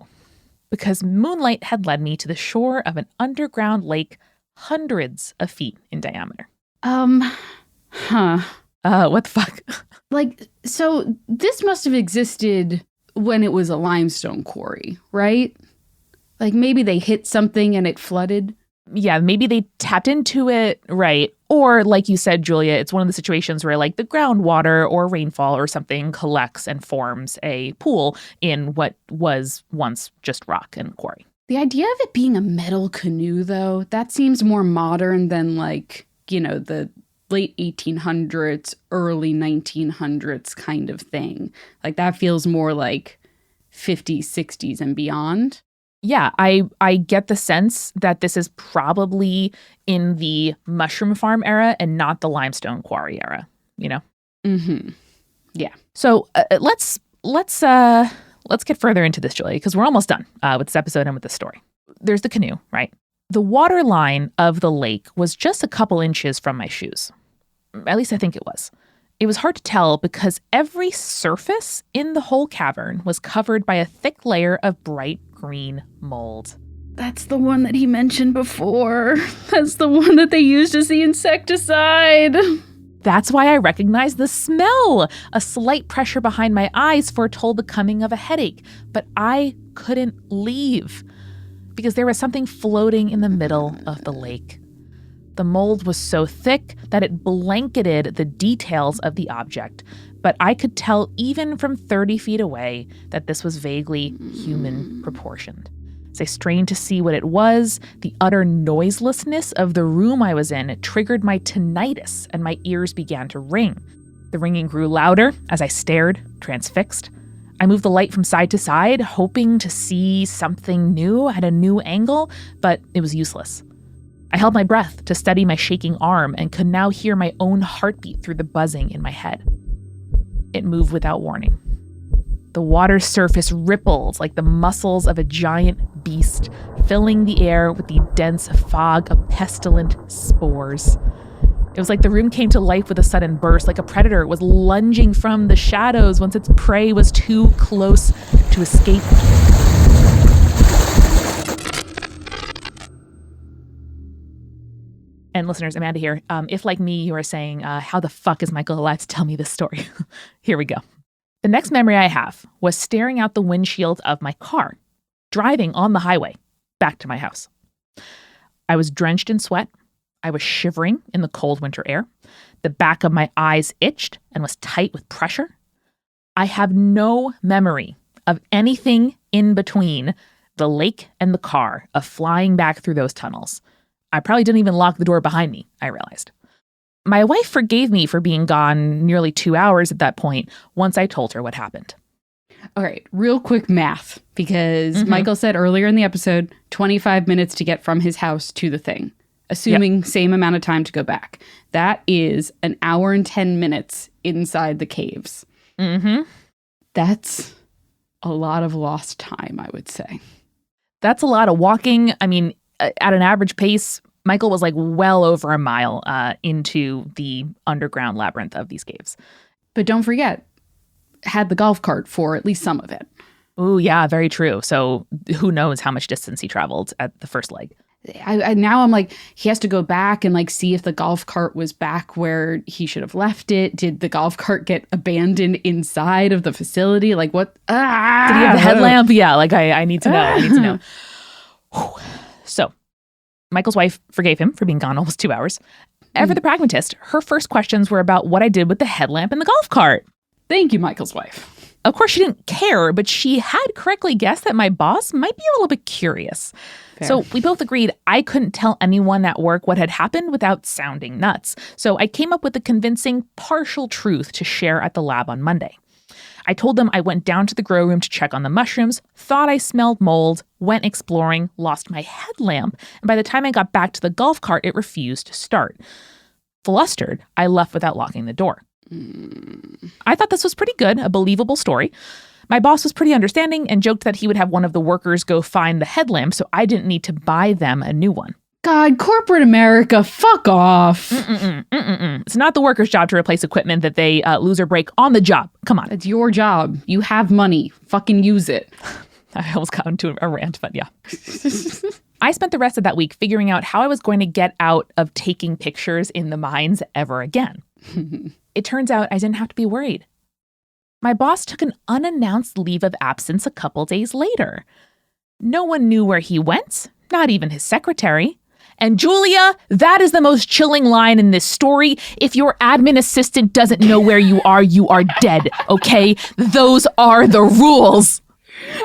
because Moonlight had led me to the shore of an underground lake hundreds of feet in diameter. What the fuck? So this must have existed when it was a limestone quarry, right? Like maybe they hit something and it flooded. Yeah, maybe they tapped into it, right? Or like you said, Julia, it's one of the situations where like the groundwater or rainfall or something collects and forms a pool in what was once just rock and quarry. The idea of it being a metal canoe, though, that seems more modern than the late 1800s, early 1900s kind of thing. Like that feels more like 50s, 60s and beyond. Yeah, I get the sense that this is probably in the mushroom farm era and not the limestone quarry era, you know? Mm-hmm. Yeah. So let's get further into this, Julia, because we're almost done with this episode and with the story. There's the canoe, right? The water line of the lake was just a couple inches from my shoes. At least I think it was. It was hard to tell because every surface in the whole cavern was covered by a thick layer of bright green mold. That's the one that he mentioned before. That's the one that they used as the insecticide. That's why I recognized the smell. A slight pressure behind my eyes foretold the coming of a headache, but I couldn't leave because there was something floating in the middle of the lake. The mold was so thick that it blanketed the details of the object, but I could tell even from 30 feet away that this was vaguely human proportioned. As I strained to see what it was, the utter noiselessness of the room I was in triggered my tinnitus and my ears began to ring. The ringing grew louder as I stared, transfixed. I moved the light from side to side, hoping to see something new at a new angle, but it was useless. I held my breath to steady my shaking arm and could now hear my own heartbeat through the buzzing in my head. It moved without warning. The water's surface rippled like the muscles of a giant beast, filling the air with the dense fog of pestilent spores. It was like the room came to life with a sudden burst, like a predator was lunging from the shadows once its prey was too close to escape. And listeners, Amanda here. If, like me, you are saying, how the fuck is Michael alive to tell me this story? Here we go. The next memory I have was staring out the windshield of my car, driving on the highway. back to my house. I was drenched in sweat. I was shivering in the cold winter air. The back of my eyes itched and was tight with pressure. I have no memory of anything in between the lake and the car, of flying back through those tunnels. I probably didn't even lock the door behind me, I realized. My wife forgave me for being gone nearly 2 hours at that point once I told her what happened. All right, real quick math, because Michael said earlier in the episode, 25 minutes to get from his house to the thing, assuming same amount of time to go back. That is an hour and 10 minutes inside the caves. That's a lot of lost time, I would say. That's a lot of walking. I mean, at an average pace, Michael was like well over a mile into the underground labyrinth of these caves. But don't forget, had the golf cart for at least some of it. Oh, yeah, very true. So who knows how much distance he traveled at the first leg. Now I'm like, he has to go back and like see if the golf cart was back where he should have left it. Did the golf cart get abandoned inside of the facility? Like what? Did he have the headlamp? Yeah, like I need to know. I need to know. So Michael's wife forgave him for being gone almost 2 hours. Ever the pragmatist, her first questions were about what I did with the headlamp and the golf cart. Thank you, Michael's wife. Of course, she didn't care, but she had correctly guessed that my boss might be a little bit curious. Fair. So we both agreed I couldn't tell anyone at work what had happened without sounding nuts. So I came up with a convincing partial truth to share at the lab on Monday. I told them I went down to the grow room to check on the mushrooms, thought I smelled mold, went exploring, lost my headlamp, and by the time I got back to the golf cart, it refused to start. Flustered, I left without locking the door. I thought this was pretty good, a believable story. My boss was pretty understanding and joked that he would have one of the workers go find the headlamp so I didn't need to buy them a new one. God, corporate America, fuck off. It's not the worker's job to replace equipment that they lose or break on the job. Come on. It's your job. You have money. Fucking use it. I almost got into a rant, but yeah. I spent the rest of that week figuring out how I was going to get out of taking pictures in the mines ever again. It turns out I didn't have to be worried. My boss took an unannounced leave of absence a couple days later. No one knew where he went, not even his secretary. And Julia, that is the most chilling line in this story. If your admin assistant doesn't know where you are dead, okay? Those are the rules.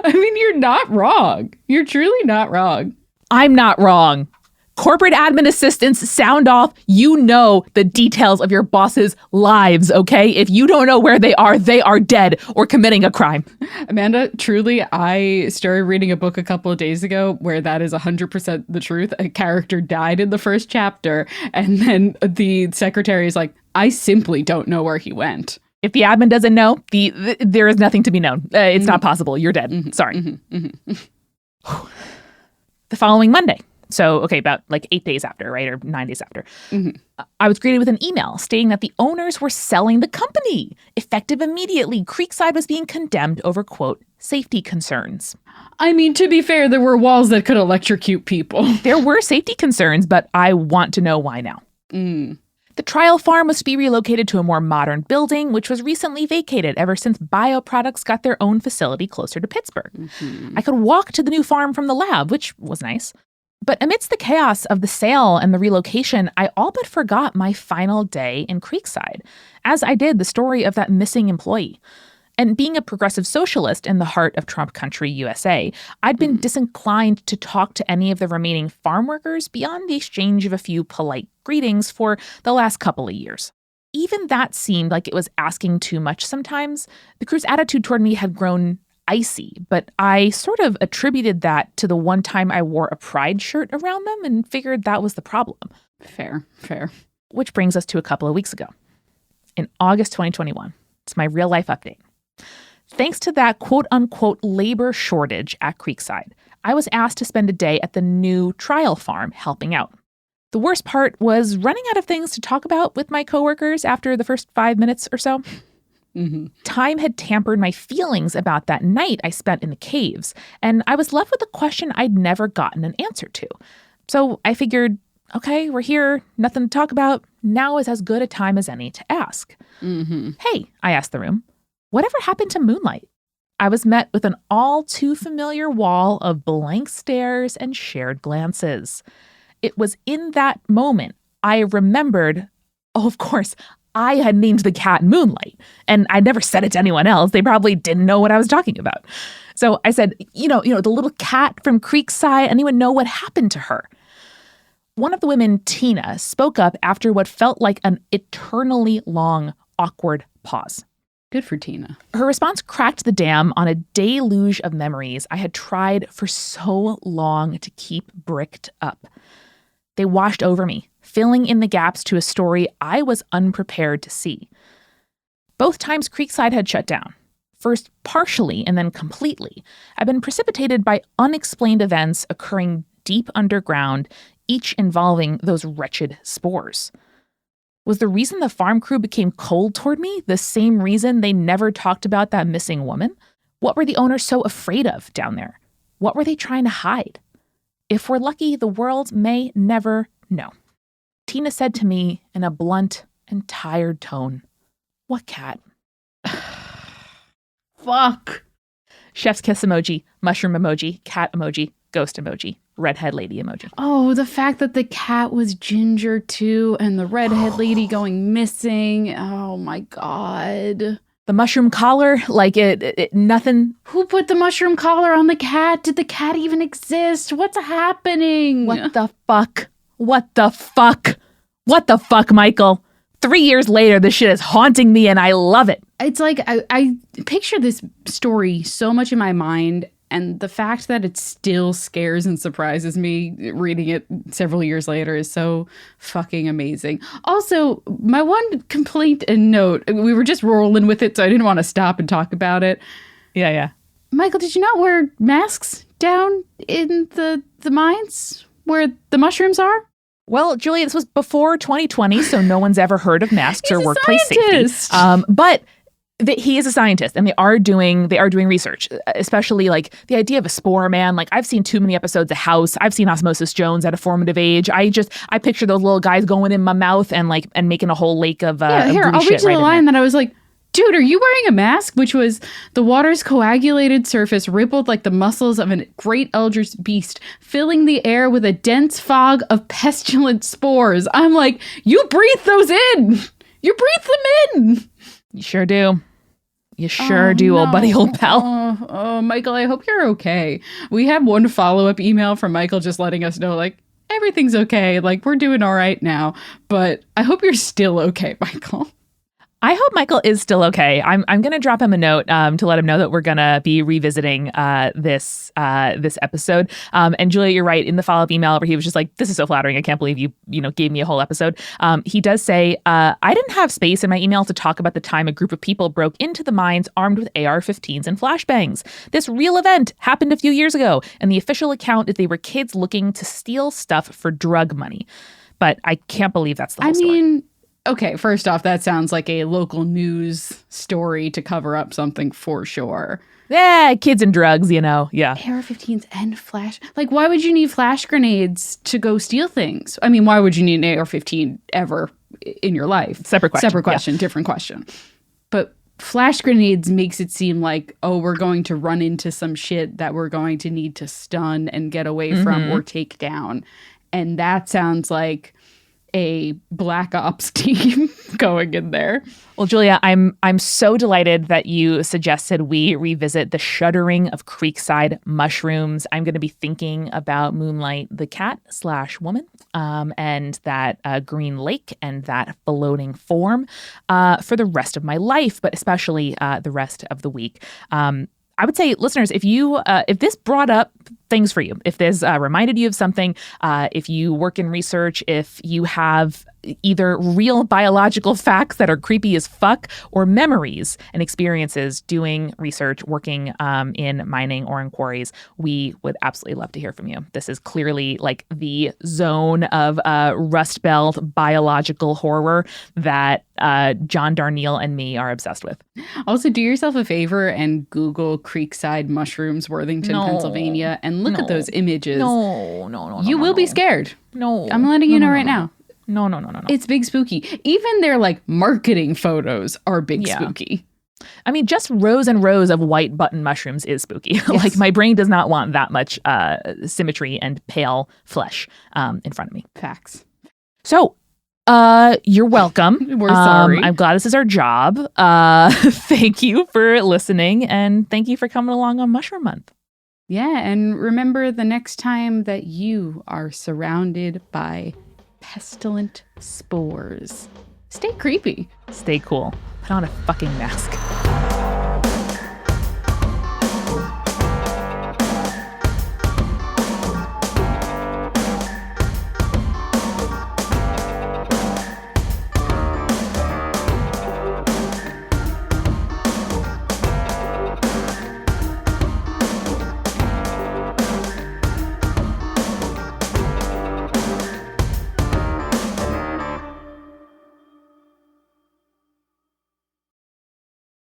I mean, you're not wrong. You're truly not wrong. I'm not wrong. Corporate admin assistants, sound off. You know the details of your boss's lives, okay? If you don't know where they are dead or committing a crime. Amanda, truly, I started reading a book a couple of days ago where that is 100% the truth. A character died in the first chapter, and then the secretary is like, I simply don't know where he went. If the admin doesn't know, there is nothing to be known. It's not possible. You're dead. Sorry. The following Monday. So, okay, about like 8 days after, right? Or 9 days after. I was greeted with an email stating that the owners were selling the company. Effective immediately, Creekside was being condemned over, quote, safety concerns. I mean, to be fair, there were walls that could electrocute people. There were safety concerns, but I want to know why now. The trial farm was to be relocated to a more modern building, which was recently vacated ever since bioproducts got their own facility closer to Pittsburgh. I could walk to the new farm from the lab, which was nice. But amidst the chaos of the sale and the relocation, I all but forgot my final day in Creekside, as I did the story of that missing employee. And being a progressive socialist in the heart of Trump country, USA, I'd been disinclined to talk to any of the remaining farm workers beyond the exchange of a few polite greetings for the last couple of years. Even that seemed like it was asking too much sometimes. The crew's attitude toward me had grown icy, but I sort of attributed that to the one time I wore a pride shirt around them and figured that was the problem. Fair. Which brings us to a couple of weeks ago. In August 2021, it's my real life update. Thanks to that quote-unquote labor shortage at Creekside, I was asked to spend a day at the new trial farm helping out. The worst part was running out of things to talk about with my coworkers after the first 5 minutes or so. Time had tampered my feelings about that night I spent in the caves, and I was left with a question I'd never gotten an answer to. So I figured, okay, we're here, nothing to talk about. Now is as good a time as any to ask. Hey, I asked the room, whatever happened to Moonlight? I was met with an all too familiar wall of blank stares and shared glances. It was in that moment I remembered, oh, of course, I had named the cat Moonlight, and I never said it to anyone else. They probably didn't know what I was talking about. So I said, you know, the little cat from Creekside, anyone know what happened to her? One of the women, Tina, spoke up after what felt like an eternally long, awkward pause. Good for Tina. Her response cracked the dam on a deluge of memories I had tried for so long to keep bricked up. They washed over me, filling in the gaps to a story I was unprepared to see. Both times Creekside had shut down. First partially and then completely, had been precipitated by unexplained events occurring deep underground, each involving those wretched spores. Was the reason the farm crew became cold toward me the same reason they never talked about that missing woman? What were the owners so afraid of down there? What were they trying to hide? If we're lucky, the world may never know. Tina said to me in a blunt and tired tone, "What cat?" Fuck. Chef's kiss emoji, mushroom emoji, cat emoji, ghost emoji, redhead lady emoji. Oh, the fact that the cat was ginger too and the redhead lady going missing. Oh my God. The mushroom collar, like it nothing. Who put the mushroom collar on the cat? Did the cat even exist? What's happening? What the fuck? What the fuck? What the fuck, Michael? 3 years later, this shit is haunting me and I love it. It's like I picture this story so much in my mind, and the fact that it still scares and surprises me reading it several years later is so fucking amazing. Also, my one complaint and note, we were just rolling with it, so I didn't want to stop and talk about it. Yeah. Michael, did you not wear masks down in the mines where the mushrooms are? Well, Julia, this was before 2020, so no one's ever heard of masks or workplace scientist. Safety. But he is a scientist, and they are doing research, especially like the idea of a spore man. Like, I've seen too many episodes of House. I've seen Osmosis Jones at a formative age. I picture those little guys going in my mouth and making a whole lake of here, I'll read you the line that I was like, dude, are you wearing a mask? Which was, the water's coagulated surface rippled like the muscles of a great eldritch beast, filling the air with a dense fog of pestilent spores. I'm like, you breathe those in. You breathe them in. You sure do. You sure do, no. Old buddy, old pal. Oh, Michael, I hope you're okay. We had one follow-up email from Michael just letting us know, like, everything's okay. Like, we're doing all right now. But I hope you're still okay, Michael. I hope Michael is still okay. I'm going to drop him a note to let him know that we're going to be revisiting this episode. And Julia, you're right. In the follow-up email where he was just like, "This is so flattering. I can't believe you gave me a whole episode." He does say, "I didn't have space in my email to talk about the time a group of people broke into the mines armed with AR-15s and flashbangs. This real event happened a few years ago, and the official account is they were kids looking to steal stuff for drug money." But I can't believe that's the whole story. Okay, first off, that sounds like a local news story to cover up something for sure. Yeah, kids and drugs, yeah. AR-15s and flash. Like, why would you need flash grenades to go steal things? I mean, why would you need an AR-15 ever in your life? Separate question. Yeah. Different question. But flash grenades makes it seem like, oh, we're going to run into some shit that we're going to need to stun and get away from or take down. And that sounds like a Black Ops team going in there. Well, Julia, I'm so delighted that you suggested we revisit the Shuddering of Creekside Mushrooms. I'm going to be thinking about Moonlight the cat/woman and that green lake and that floating form for the rest of my life, but especially the rest of the week. I would say, listeners, if this brought up things for you, if this reminded you of something, if you work in research, if you have either real biological facts that are creepy as fuck or memories and experiences doing research, working in mining or in quarries, we would absolutely love to hear from you. This is clearly like the zone of Rust Belt biological horror that John Darnielle and me are obsessed with. Also, do yourself a favor and Google Creekside Mushrooms, Worthington, Pennsylvania, and look at those images. No. You will be scared. No. I'm letting you know right now. No. It's big spooky. Even their like marketing photos are big spooky. I mean, just rows and rows of white button mushrooms is spooky. Yes. Like, my brain does not want that much symmetry and pale flesh in front of me. Facts. So, you're welcome. We're sorry. I'm glad this is our job. Thank you for listening, and thank you for coming along on Mushroom Month. Yeah, and remember the next time that you are surrounded by pestilent spores. Stay creepy. Stay cool. Put on a fucking mask.